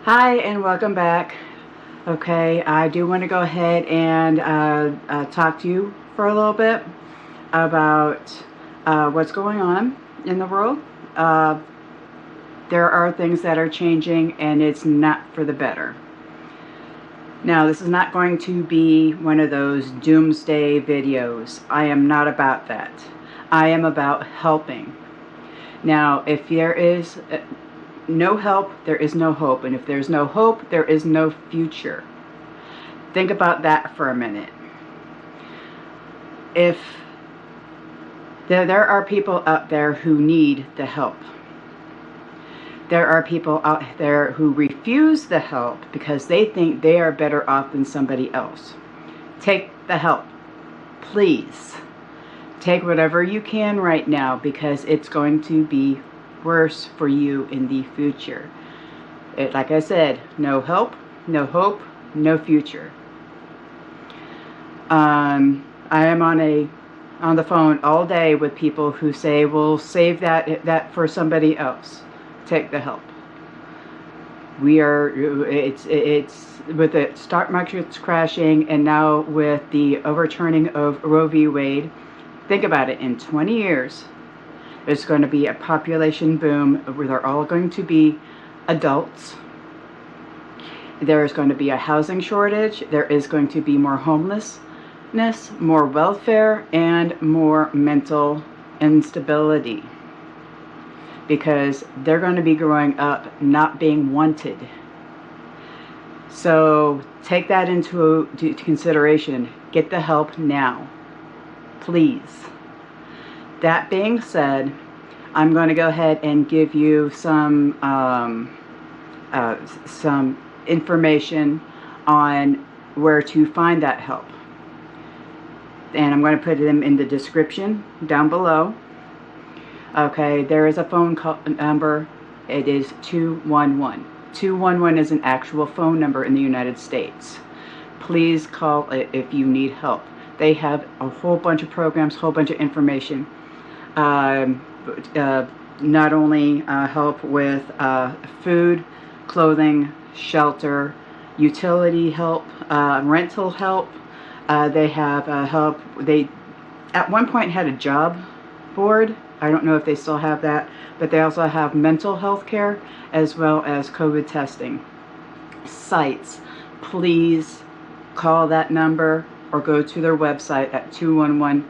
Hi and welcome back. Okay, I do want to go ahead and talk to you for a little bit about what's going on in the world. There are things that are changing and it's not for the better. Now, this is not going to be one of those doomsday videos. I am not about that. I am about helping. Now, if there is no help, there is no hope. And if there's no hope, there is no future. Think about that for a minute. If there are people out there who need the help. There are people out there who refuse the help because they think they are better off than somebody else. Take the help. Please. Take whatever you can right now because it's going to be worse for you in the future. Like I said, no help, no hope, no future. I am on the phone all day with people who say, "Well, save that for somebody else." Take the help. It's with the stock markets crashing and now with the overturning of Roe v. Wade. Think about it. In 20 years. There's going to be a population boom where they're all going to be adults. There is going to be a housing shortage. There is going to be more homelessness, more welfare, and more mental instability. Because they're going to be growing up not being wanted. So take that into consideration. Get the help now. Please. That being said, I'm going to go ahead and give you some information on where to find that help. And I'm going to put them in the description down below. Okay, there is a phone call number. It is 211. 211 is an actual phone number in the United States. Please call it if you need help. They have a whole bunch of programs, whole bunch of information. Not only help with food, clothing, shelter, utility help, rental help. They have help. They at one point had a job board. I don't know if they still have that, but they also have mental health care as well as COVID testing sites. Please call that number or go to their website at 211.org.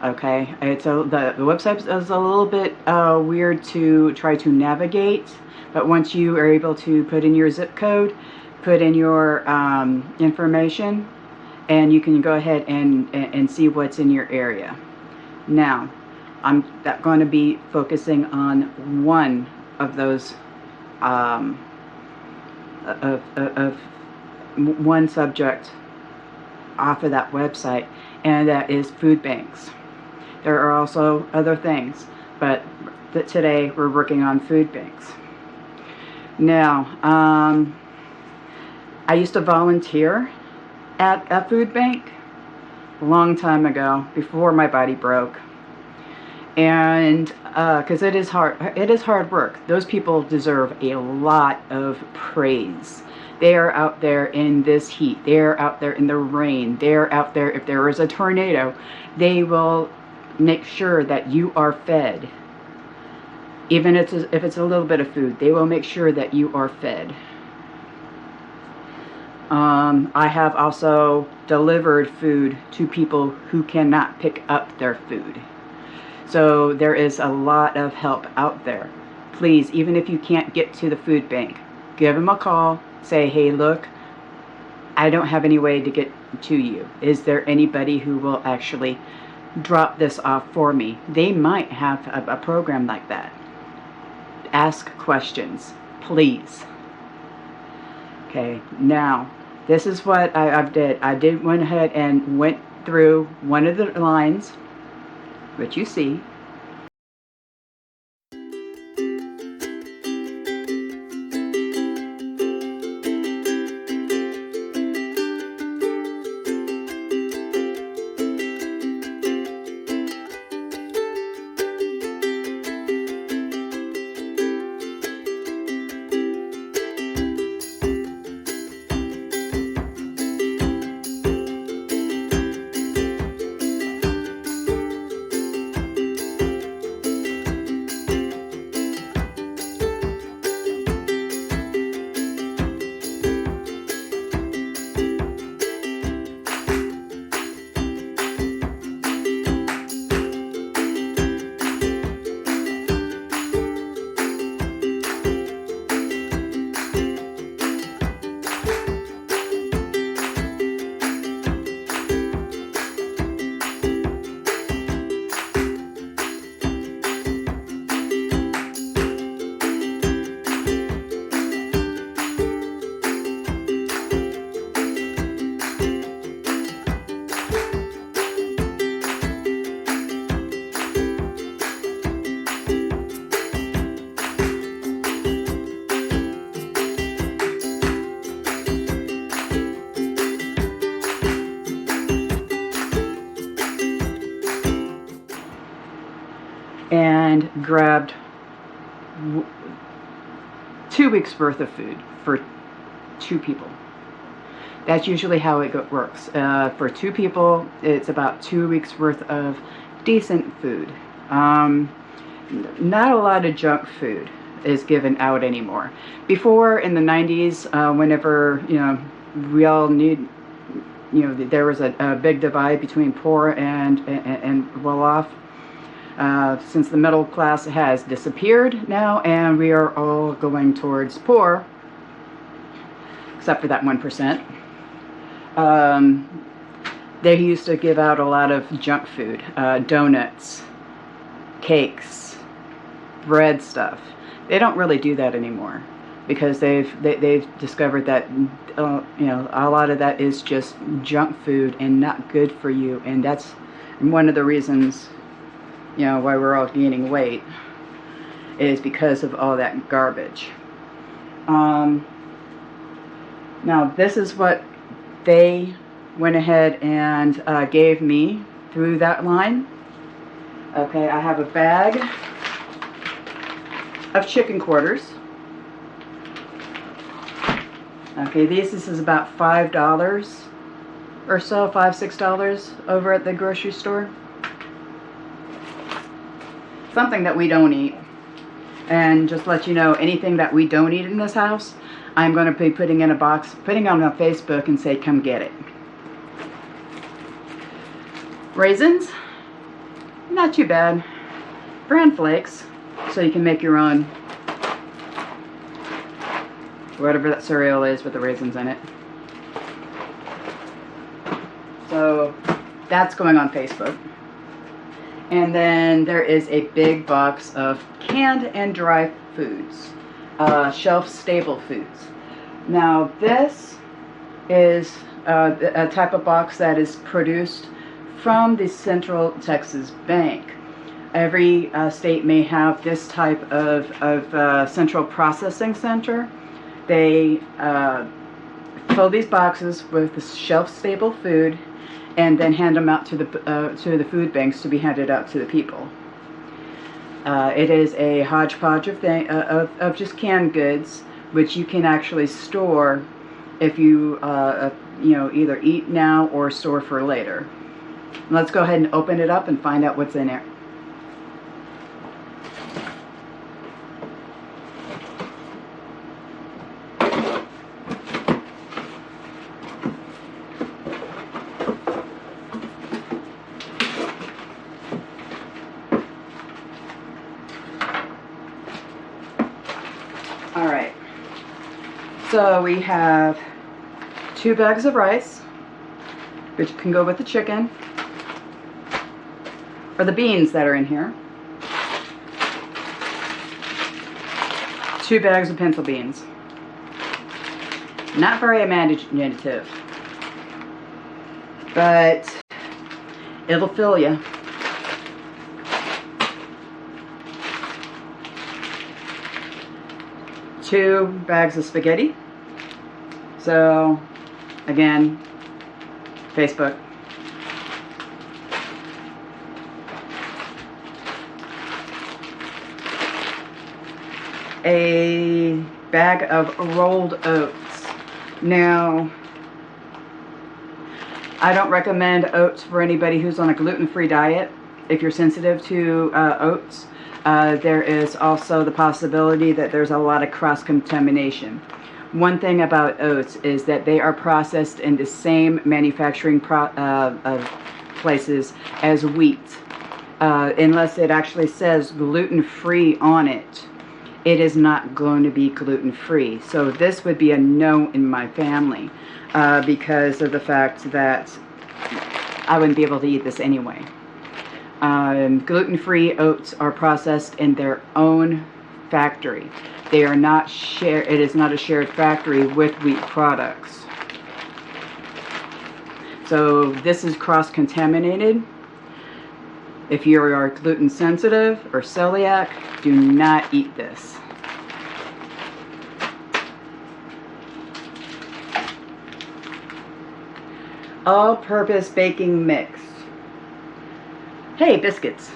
Okay, the website is a little bit weird to try to navigate, but once you are able to put in your zip code, put in your information, and you can go ahead and see what's in your area. Now, I'm going to be focusing on one of those one subject off of that website, and that is food banks. There are also other things, but today we're working on food banks. Now, I used to volunteer at a food bank a long time ago, before my body broke. And because it is hard work. Those people deserve a lot of praise. They are out there in this heat. They are out there in the rain. They are out there, if there is a tornado, they will make sure that you are fed. Even if it's a little bit of food, they will make sure that you are fed. I have also delivered food to people who cannot pick up their food. So there is a lot of help out there. Please, even if you can't get to the food bank, give them a call. Say, hey, look, I don't have any way to get to you. Is there anybody who will actually drop this off for me? They might have a program like that. Ask questions, please. Okay, now, this is what I did. I went ahead and went through one of the lines, which you see. and grabbed 2 weeks worth of food for 2 people. That's usually how it works. For 2 people, it's about 2 weeks worth of decent food. Not a lot of junk food is given out anymore. Before, in the 90s, whenever, we all need, there was a big divide between poor and well off. Since the middle class has disappeared now, and we are all going towards poor, except for that 1%. They used to give out a lot of junk food, donuts, cakes, bread stuff. They don't really do that anymore because they've discovered that a lot of that is just junk food and not good for you, and that's one of the reasons why we're all gaining weight, is because of all that garbage. Now this is what they went ahead and gave me through that line. Okay, I have a bag of chicken quarters. Okay, this is about $5 or so, $5-6 over at the grocery store. Something that we don't eat. And just let you know, anything that we don't eat in this house, I'm going to be putting in a box, putting on Facebook and say, come get it. Raisins, not too bad. Bran flakes, so you can make your own, whatever that cereal is with the raisins in it. So that's going on Facebook. And then there is a big box of canned and dry foods, shelf-stable foods. Now this is a type of box that is produced from the Central Texas Bank. Every state may have this type of central processing center. They fill these boxes with the shelf-stable food and then hand them out to the food banks to be handed out to the people. It is a hodgepodge of just canned goods, which you can actually store if you either eat now or store for later. Let's go ahead and open it up and find out what's in there. Alright, so we have 2 bags of rice, which can go with the chicken, or the beans that are in here. 2 bags of pinto beans. Not very imaginative, but it'll fill you. Two bags of spaghetti. So, again, Facebook. A bag of rolled oats. Now, I don't recommend oats for anybody who's on a gluten-free diet. If you're sensitive to oats, there is also the possibility that there's a lot of cross-contamination. One thing about oats is that they are processed in the same manufacturing places as wheat. Unless it actually says gluten-free on it, it is not going to be gluten-free. So this would be a no in my family because of the fact that I wouldn't be able to eat this anyway. Gluten-free oats are processed in their own factory. They are not shared. It is not a shared factory with wheat products. So this is cross-contaminated. If you are gluten sensitive or celiac, do not eat this. All-purpose baking mix. Hey, biscuits.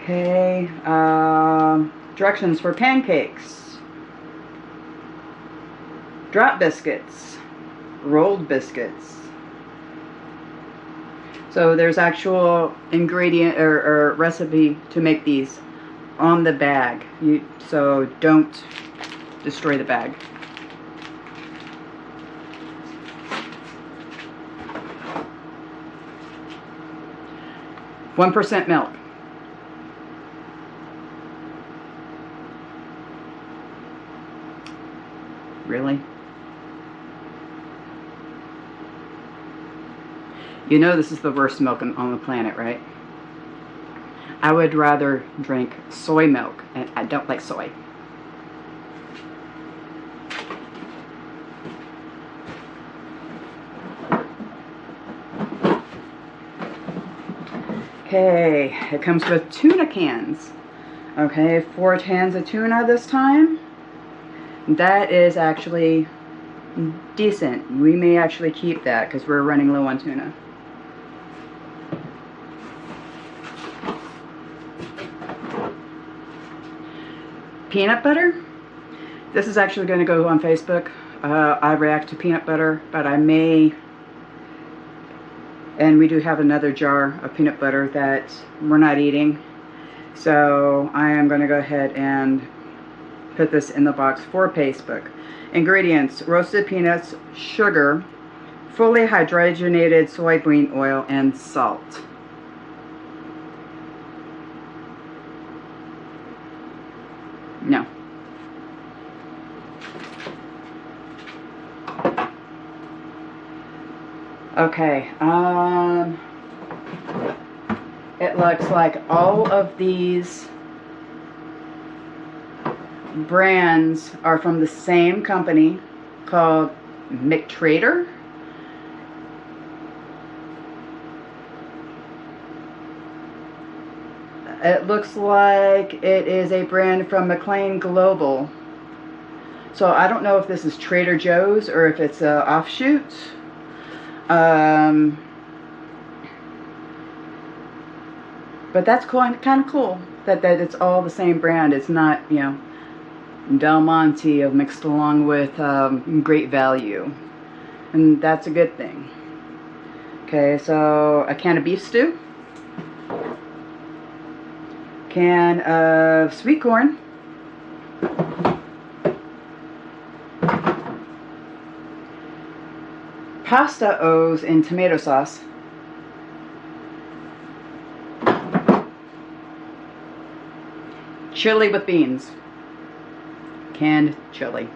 Okay, directions for pancakes, drop biscuits, rolled biscuits. So there's actual ingredient or recipe to make these on the bag. So don't destroy the bag. %1 milk. Really? You know this is the worst milk on the planet, right? I would rather drink soy milk, and I don't like soy. Okay, it comes with tuna cans. Okay, 4 cans of tuna this time. That is actually decent. We may actually keep that because we're running low on tuna. Peanut butter. This is actually going to go on Facebook. I react to peanut butter, but I may, and we do have another jar of peanut butter that we're not eating. So I am going to go ahead and put this in the box for Facebook. Ingredients: roasted peanuts, sugar, fully hydrogenated soybean oil, and salt. No. Okay, it looks like all of these brands are from the same company called McTrader. It looks like it is a brand from McLean Global. So I don't know if this is Trader Joe's or if it's an offshoot. But that's kind of cool that it's all the same brand. It's not, you know, Del Monte mixed along with Great Value. And that's a good thing. Okay, so a can of beef stew. Can of sweet corn. Pasta O's in tomato sauce. Chili with beans. Canned chili.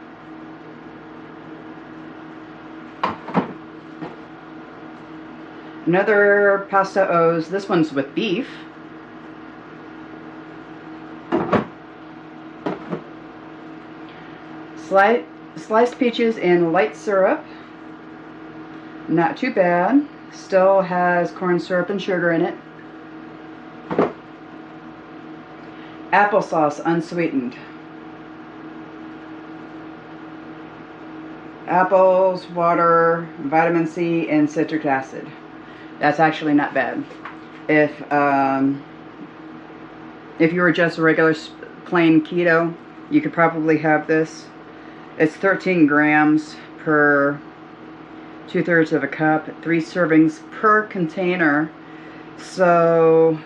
Another Pasta O's. This one's with beef. Sliced peaches in light syrup. Not too bad. Still has corn syrup and sugar in it. Applesauce unsweetened. Apples, water, vitamin C, and citric acid. That's actually not bad. If you were just a regular plain keto, you could probably have this. It's 13 grams per 2/3 of a cup, 3 servings per container. So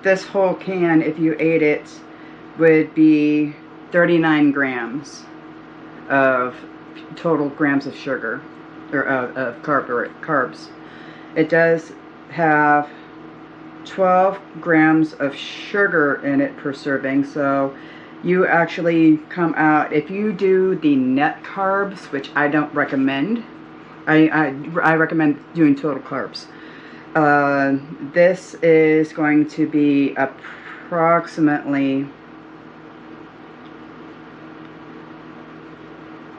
this whole can, if you ate it, would be 39 grams of total grams of sugar, or of carbs. It does have 12 grams of sugar in it per serving, so you actually come out, if you do the net carbs, which I don't recommend, I recommend doing total carbs. This is going to be approximately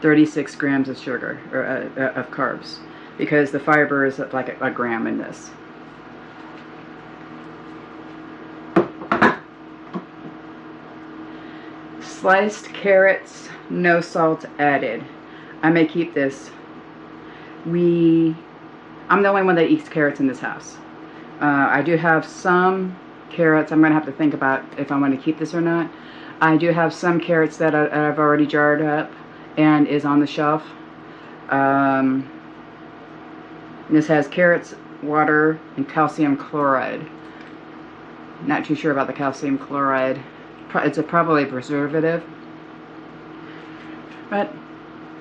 36 grams of sugar, or of carbs, because the fiber is like a gram in this. Sliced carrots, no salt added. I may keep this. I'm the only one that eats carrots in this house. I do have some carrots. I'm going to have to think about if I want to keep this or not. I do have some carrots that I've already jarred up and is on the shelf. This has carrots, water, and calcium chloride. Not too sure about the calcium chloride. It's probably a preservative, but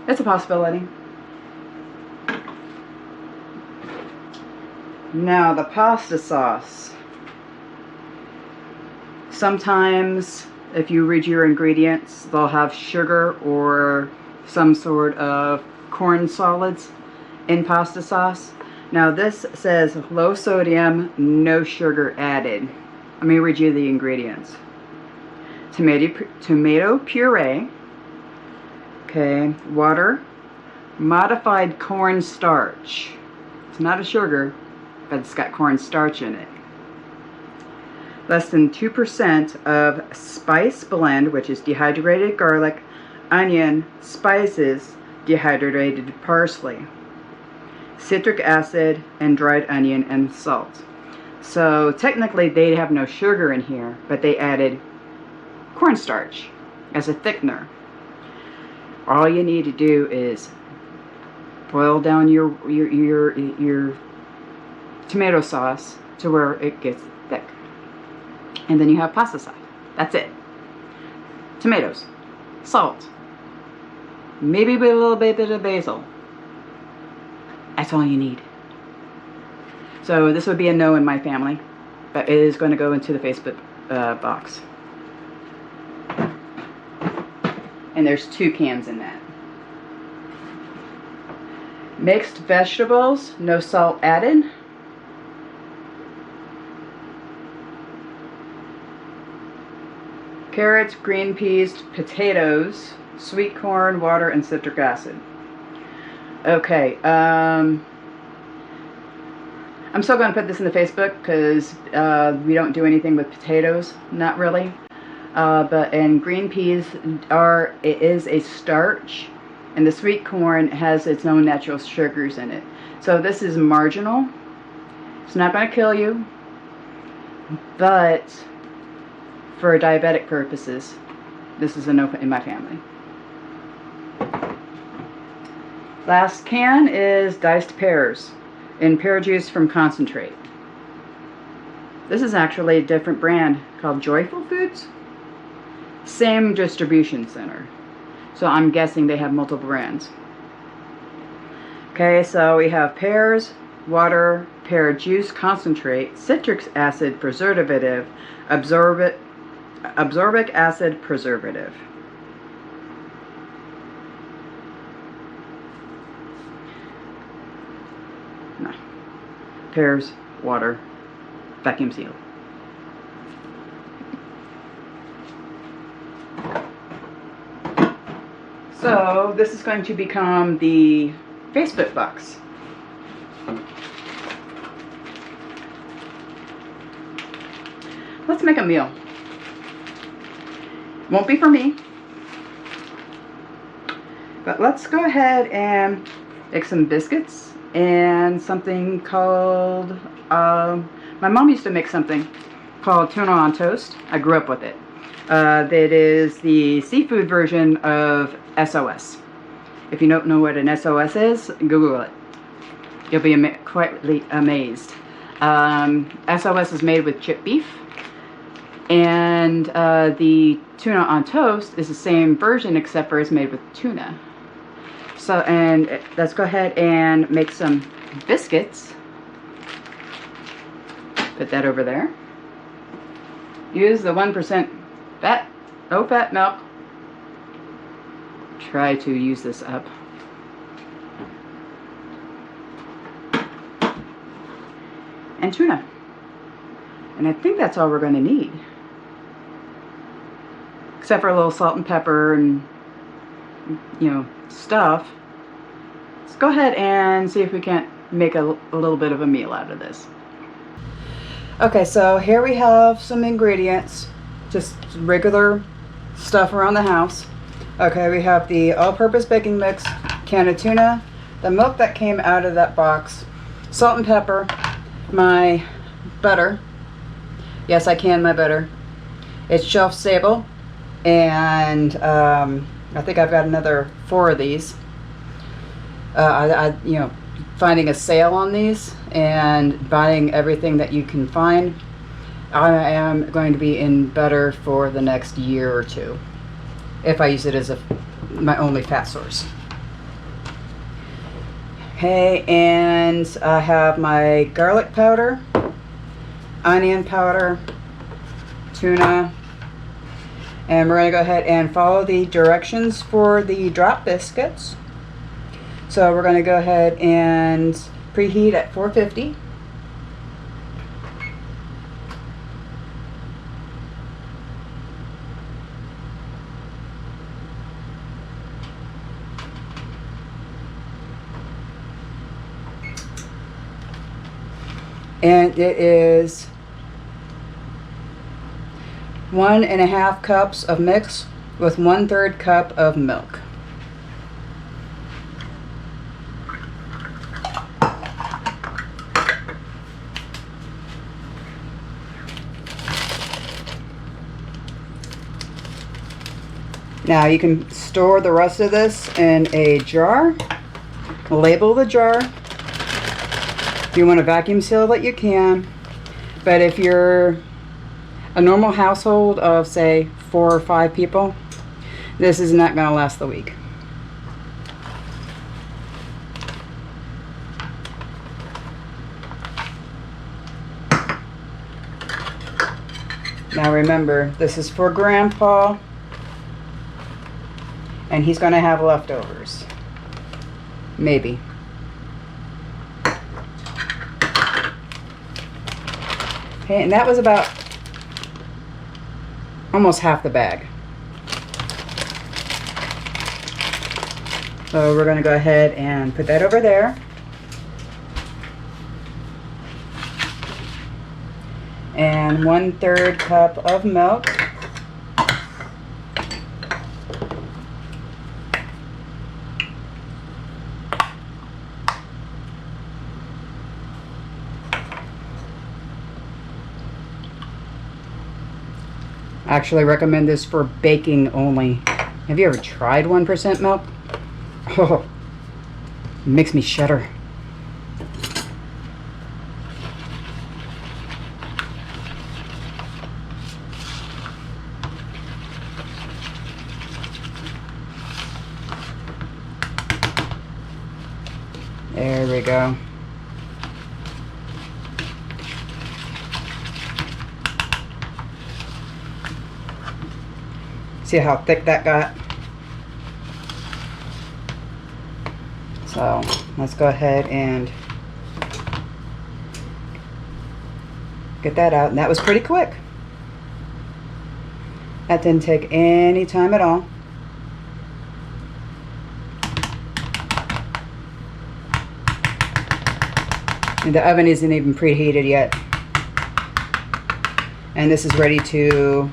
it's a possibility. Now the pasta sauce. Sometimes if you read your ingredients, they'll have sugar or some sort of corn solids in pasta sauce. Now this says low sodium, no sugar added. Let me read you the ingredients. Tomato puree, okay, water, modified corn starch. It's not a sugar, but it's got corn starch in it. Less than 2% of spice blend, which is dehydrated garlic, onion, spices, dehydrated parsley, citric acid, and dried onion and salt. So technically they have no sugar in here, but they added cornstarch as a thickener. All you need to do is boil down your tomato sauce to where it gets thick, and then you have pasta sauce. That's it. Tomatoes, salt, maybe a little bit of basil. That's all you need. So this would be a no in my family, but it is going to go into the Facebook box. And there's 2 cans in that. Mixed vegetables, no salt added. Carrots, green peas, potatoes, sweet corn, water, and citric acid. Okay, I'm still going to put this in the Facebook because we don't do anything with potatoes, not really. And green peas is a starch, and the sweet corn has its own natural sugars in it. So this is marginal. It's not going to kill you, but for diabetic purposes, this is a no in my family. Last can is diced pears in pear juice from concentrate. This is actually a different brand called Joyful Foods. Same distribution center. So I'm guessing they have multiple brands. Okay, so we have pears, water, pear juice concentrate, citric acid preservative, absorbic acid preservative. No. Pears, water, vacuum sealed. So this is going to become the Facebook box. Let's make a meal. Won't be for me, but let's go ahead and make some biscuits and something called, my mom used to make something called tuna on toast. I grew up with it. That is the seafood version of SOS. If you don't know what an SOS is, Google it. You'll be quite amazed. SOS is made with chipped beef, and the tuna on toast is the same version except for it's made with tuna. So, and let's go ahead and make some biscuits. Put that over there. Use the 1% fat, no fat milk. Try to use this up. And tuna. And I think that's all we're going to need. Except for a little salt and pepper and, you know, stuff. Let's go ahead and see if we can't make a little bit of a meal out of this. Okay, so here we have some ingredients. Just regular stuff around the house. Okay, we have the all-purpose baking mix, can of tuna, the milk that came out of that box, salt and pepper, my butter, Yes, I can my butter. It's shelf stable, and I think I've got another 4 of these. You know, finding a sale on these and buying everything that you can find. I am going to be in butter for the next year or two if I use it as my only fat source. Okay, and I have my garlic powder, onion powder, tuna, and we're going to go ahead and follow the directions for the drop biscuits. So we're going to go ahead and preheat at 450. And it is 1.5 cups of mix with 1/3 cup of milk. Now you can store the rest of this in a jar. Label the jar. If you want to vacuum seal it, you can. But if you're a normal household of, say, 4 or 5 people, this is not going to last the week. Now remember, this is for Grandpa, and he's going to have leftovers. Maybe. Okay, and that was about almost half the bag. So we're going to go ahead and put that over there. And 1/3 cup of milk. I actually recommend this for baking only. Have you ever tried 1% milk? Oh, it makes me shudder. There we go. See how thick that got? So let's go ahead and get that out. And that was pretty quick. That didn't take any time at all. And the oven isn't even preheated yet. And this is ready to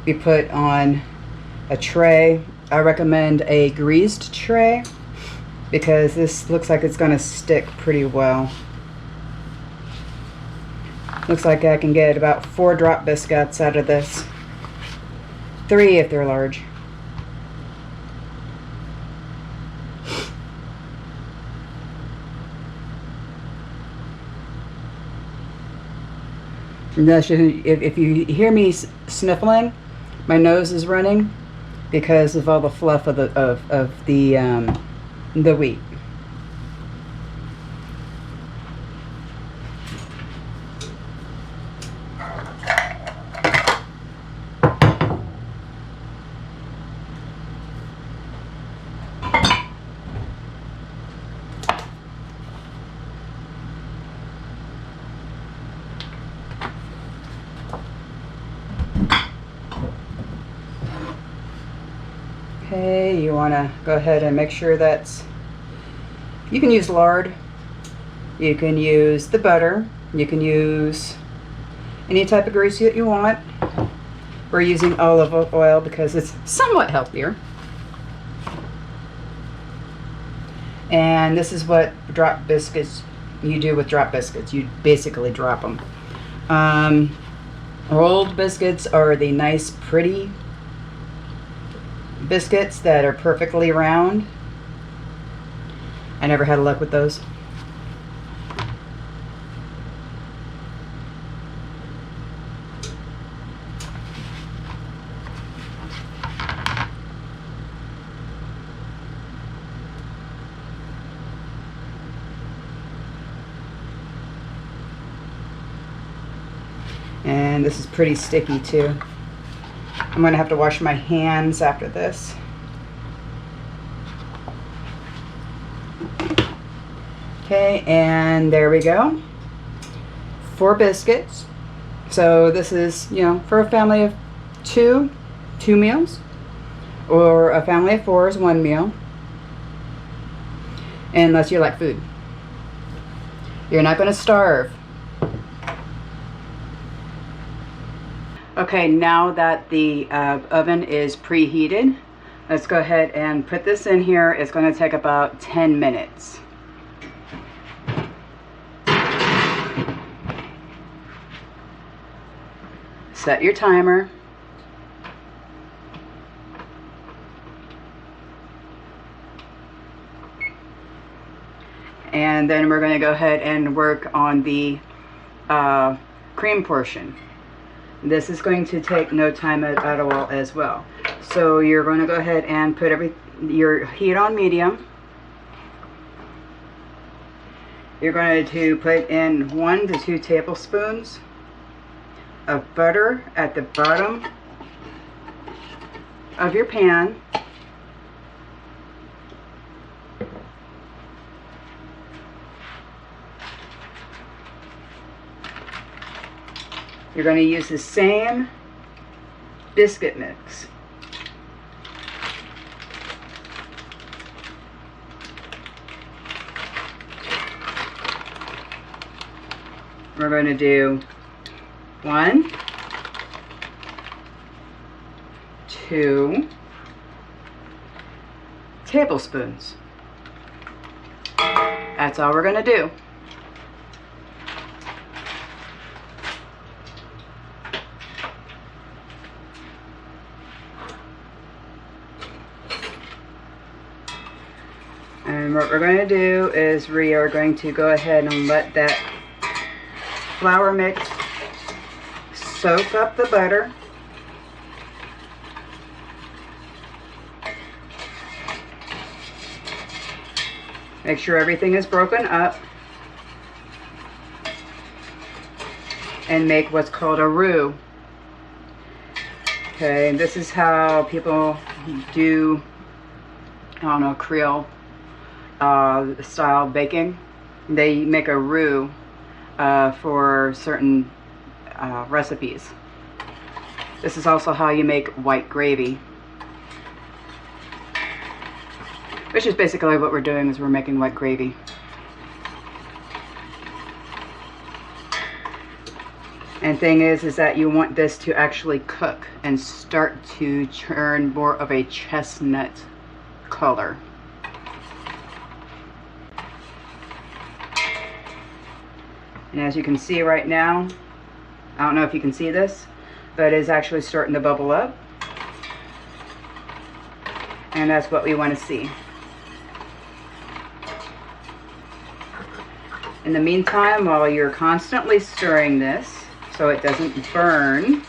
be put on a tray. I recommend a greased tray because this looks like it's going to stick pretty well. Looks like I can get about 4 drop biscuits out of this. 3 if they're large. If you hear me sniffling, my nose is running because of all the fluff of the wheat. Okay, you want to go ahead and make sure that's, you can use lard, you can use the butter, you can use any type of grease that you want. We're using olive oil because it's somewhat healthier. And this is what drop biscuits, you do with drop biscuits. You basically drop them. Rolled biscuits are the nice, pretty biscuits that are perfectly round. I never had luck with those. And this is pretty sticky too. I'm going to have to wash my hands after this. Okay, and there we go. 4 biscuits. So this is, you know, for a family of 2 meals, or a family of 4 is 1 meal, unless you like food. You're not going to starve. Okay, now that the oven is preheated, let's go ahead and put this in here. It's going to take about 10 minutes. Set your timer. And then we're going to go ahead and work on the cream portion. This is going to take no time at all as well. So you're going to go ahead and put your heat on medium. You're going to put in 1 to 2 tablespoons of butter at the bottom of your pan. You're going to use the same biscuit mix. We're going to do 1, 2 tablespoons. That's all we're going to do. And what we're going to do is we are going to go ahead and let that flour mix soak up the butter. Make sure everything is broken up. And make what's called a roux. Okay, and this is how people do, I don't know, Creole style baking. They make a roux for certain recipes. This is also how you make white gravy, which is basically what we're doing, is we're making white gravy. And thing is that you want this to actually cook and start to turn more of a chestnut color. And as you can see right now, I don't know if you can see this, but it is actually starting to bubble up. And that's what we want to see. In the meantime, while you're constantly stirring this so it doesn't burn,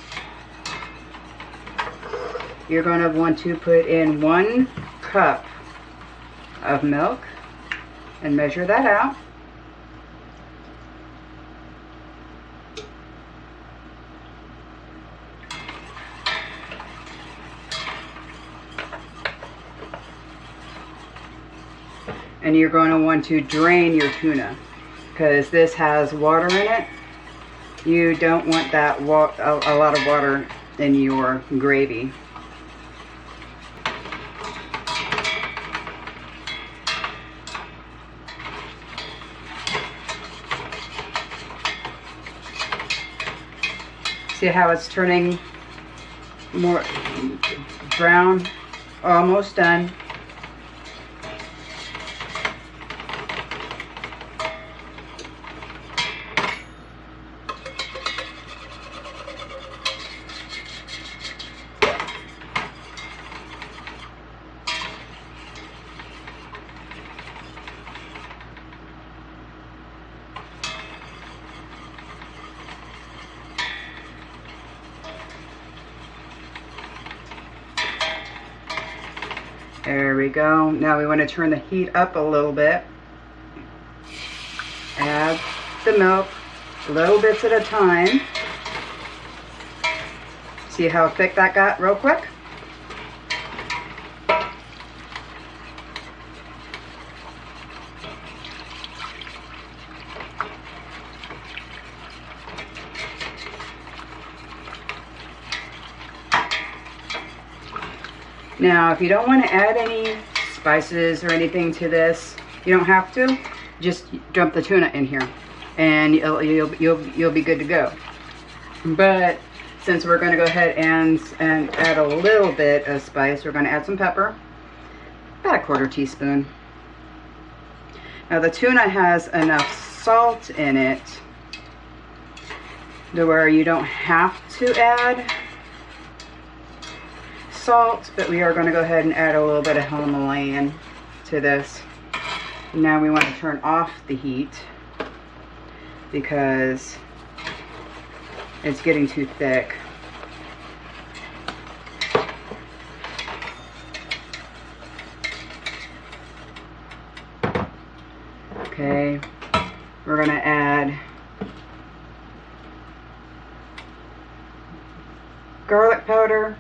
you're going to want to put in 1 cup of milk and measure that out. And you're going to want to drain your tuna, because this has water in it. You don't want that a lot of water in your gravy. See how it's turning more brown? Almost done. There we go. Now we want to turn the heat up a little bit. Add the milk, little bits at a time. See how thick that got real quick? Now, if you don't want to add any spices or anything to this, you don't have to. Just dump the tuna in here, and you'll be good to go. But since we're going to go ahead and add a little bit of spice, we're going to add some pepper, about a 1/4 teaspoon. Now the tuna has enough salt in it to where you don't have to add salt, but we are going to go ahead and add a little bit of Himalayan to this. Now we want to turn off the heat because it's getting too thick. Okay, we're going to add garlic powder,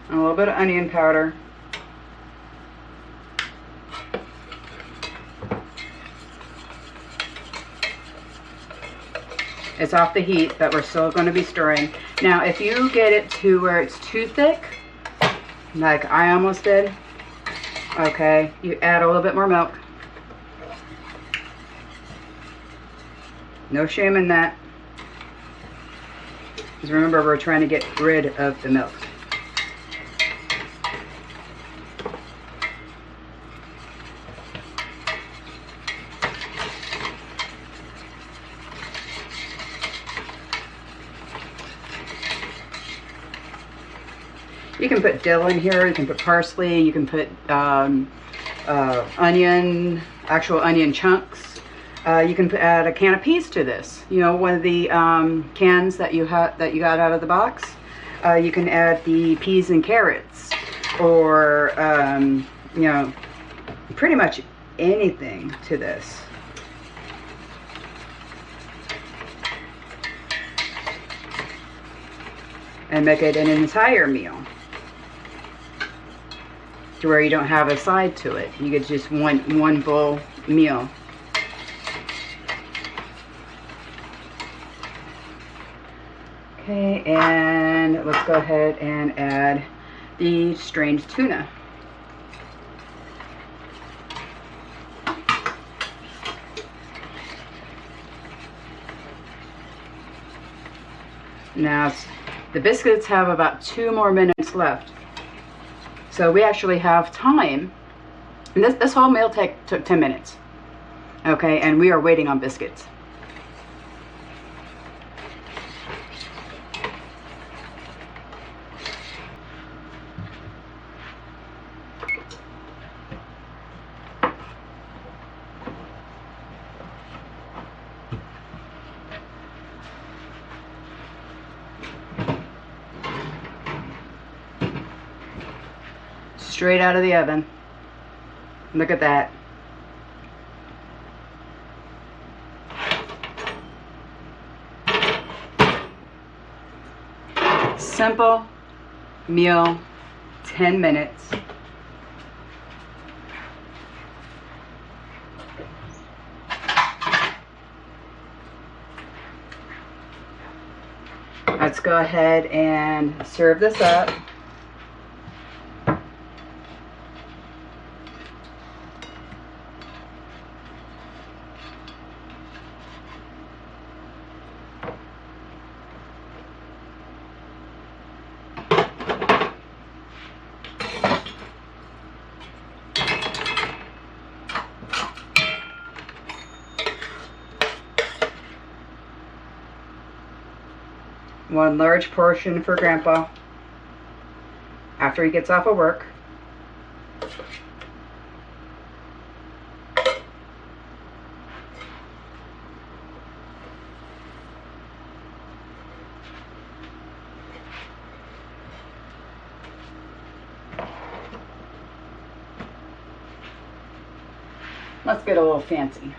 a little bit of onion powder, it's off the heat, but we're still going to be stirring. Now, if you get it to where it's too thick, like I almost did, okay, you add a little bit more milk. No shame in that. Because remember, we're trying to get rid of the milk. You can put dill in here, you can put parsley, you can put onion, actual onion chunks. You can add a can of peas to this. You know, one of the cans that you got out of the box. You can add the peas and carrots, or you know, pretty much anything to this. And make it an entire meal, to where you don't have a side to it. You get just one full meal. Okay, and let's go ahead and add the strained tuna. Now, the biscuits have about 2 more minutes left. So we actually have time. And this whole meal took 10 minutes. Okay, and we are waiting on biscuits. Straight out of the oven. Look at that. Simple meal, 10 minutes. Let's go ahead and serve this up. One large portion for Grandpa after he gets off of work. Let's get a little fancy.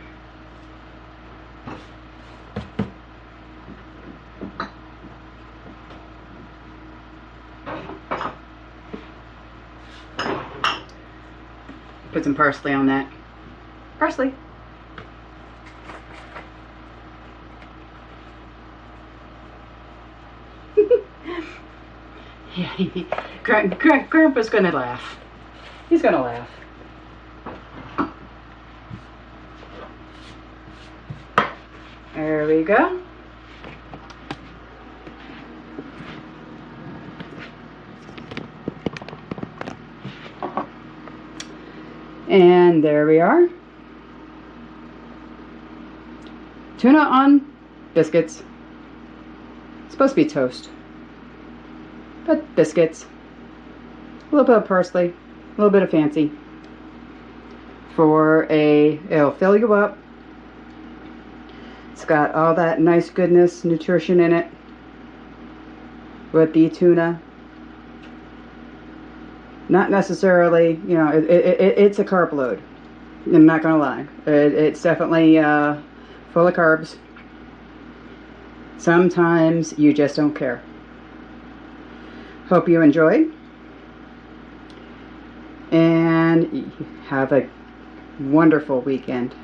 Put some parsley on that. Parsley. Yeah, Grandpa's gonna laugh. He's gonna laugh. There we go. And there we are. Tuna on biscuits. It's supposed to be toast, but biscuits. A little bit of parsley, a little bit of fancy. It'll fill you up. It's got all that nice goodness, nutrition in it with the tuna. Not necessarily, you know, it's a carb load. I'm not gonna lie. It's definitely full of carbs. Sometimes you just don't care. Hope you enjoy. And have a wonderful weekend.